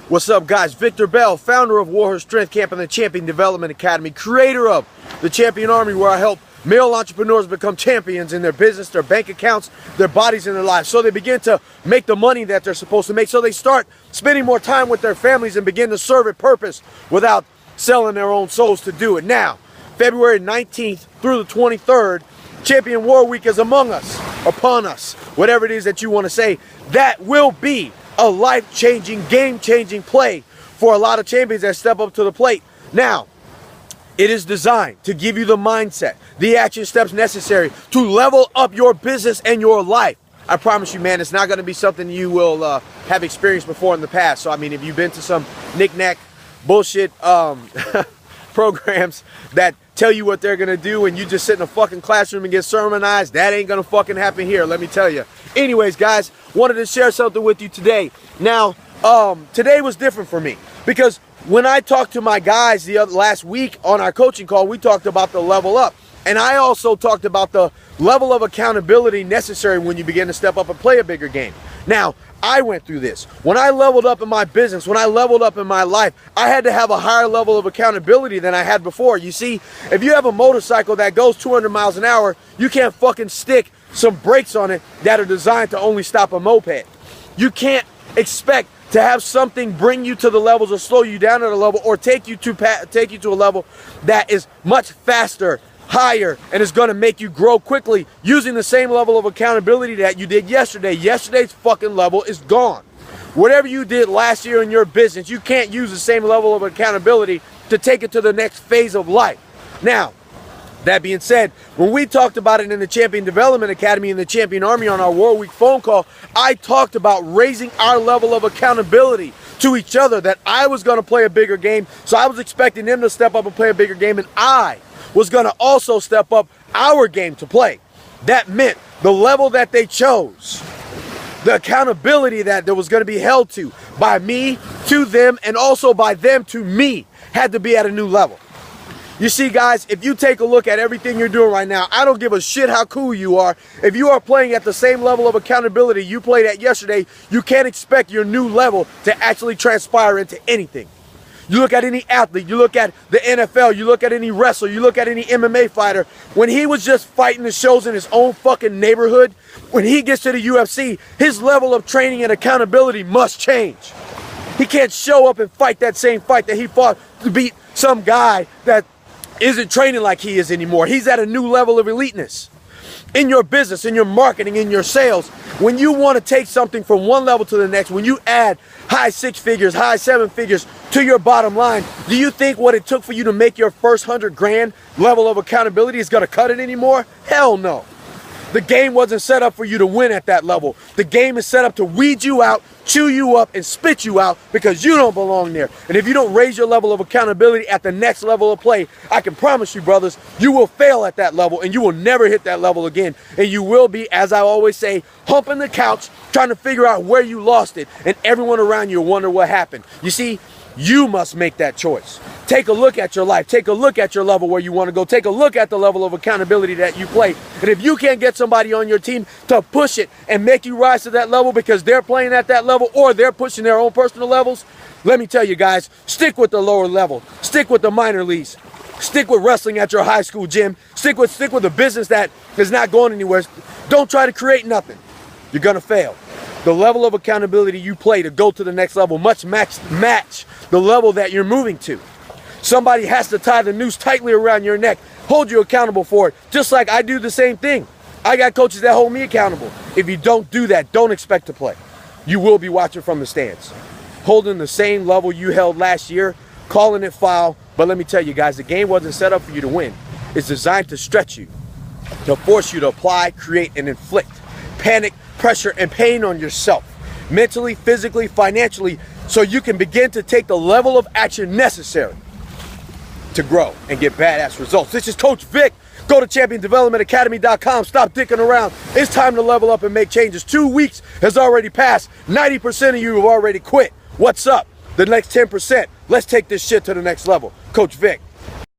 What's up, guys? Victor Bell, founder of Warhorse Strength Camp and the Champion Development Academy, creator of the Champion Army, where I help male entrepreneurs become champions in their business, their bank accounts, their bodies, and their lives. So they begin to make the money that they're supposed to make. So they start spending more time with their families and begin to serve a purpose without selling their own souls to do it. Now, February 19th through the 23rd, Champion War Week is among us, upon us, whatever it is that you want to say. That will be a life-changing, game-changing play for a lot of champions that step up to the plate. Now, it is designed to give you the mindset, the action steps necessary to level up your business and your life. I promise you, man, it's not going to be something you will have experienced before in the past. So, I mean, if you've been to some knick-knack bullshit programs that tell you what they're going to do and you just sit in a fucking classroom and get sermonized, that ain't going to fucking happen here, let me tell you. Anyways, guys, wanted to share something with you today. Now, today was different for me because when I talked to my guys last week on our coaching call, we talked about the level up. And I also talked about the level of accountability necessary when you begin to step up and play a bigger game. Now, I went through this. When I leveled up in my business, when I leveled up in my life, I had to have a higher level of accountability than I had before. You see, if you have a motorcycle that goes 200 miles an hour, you can't fucking stick some brakes on it that are designed to only stop a moped. You can't expect to have something bring you to the levels or slow you down at a level or take you to a level that is much faster, higher, and is going to make you grow quickly using the same level of accountability that you did yesterday. Yesterday's fucking level is gone. Whatever you did last year in your business, you can't use the same level of accountability to take it to the next phase of life. Now, that being said, when we talked about it in the Champion Development Academy and the Champion Army on our War Week phone call, I talked about raising our level of accountability to each other, that I was going to play a bigger game, so I was expecting them to step up and play a bigger game, and I was going to also step up our game to play. That meant the level that they chose, the accountability that there was going to be held to by me to them and also by them to me had to be at a new level. You see, guys, if you take a look at everything you're doing right now, I don't give a shit how cool you are. If you are playing at the same level of accountability you played at yesterday, you can't expect your new level to actually transpire into anything. You look at any athlete, you look at the NFL, you look at any wrestler, you look at any MMA fighter. When he was just fighting the shows in his own fucking neighborhood, when he gets to the UFC, his level of training and accountability must change. He can't show up and fight that same fight that he fought to beat some guy that isn't training like he is anymore. He's at a new level of eliteness. In your business, in your marketing, in your sales, when you want to take something from one level to the next, when you add high 6 figures, high 7 figures to your bottom line, do you think what it took for you to make your first 100 grand level of accountability is going to cut it anymore? Hell no. The game wasn't set up for you to win at that level. The game is set up to weed you out, chew you up, and spit you out because you don't belong there. And if you don't raise your level of accountability at the next level of play, I can promise you, brothers, you will fail at that level and you will never hit that level again. And you will be, as I always say, humping the couch, trying to figure out where you lost it, and everyone around you will wonder what happened. You see, you must make that choice. Take a look at your life. Take a look at your level where you want to go. Take a look at the level of accountability that you play. And if you can't get somebody on your team to push it and make you rise to that level because they're playing at that level or they're pushing their own personal levels, let me tell you guys, stick with the lower level. Stick with the minor leagues. Stick with wrestling at your high school gym. Stick with a business that is not going anywhere. Don't try to create nothing. You're going to fail. The level of accountability you play to go to the next level must match the level that you're moving to. Somebody has to tie the noose tightly around your neck, hold you accountable for it, just like I do the same thing. I got coaches that hold me accountable. If you don't do that, don't expect to play. You will be watching from the stands, holding the same level you held last year, calling it foul. But let me tell you guys, the game wasn't set up for you to win. It's designed to stretch you, to force you to apply, create, and inflict panic, pressure, and pain on yourself, mentally, physically, financially, so you can begin to take the level of action necessary to grow and get badass results. This is Coach Vic. Go to championdevelopmentacademy.com. Stop dicking around. It's time to level up and make changes. 2 weeks has already passed. 90% of you have already quit. What's up? The next 10%. Let's take this shit to the next level. Coach Vic.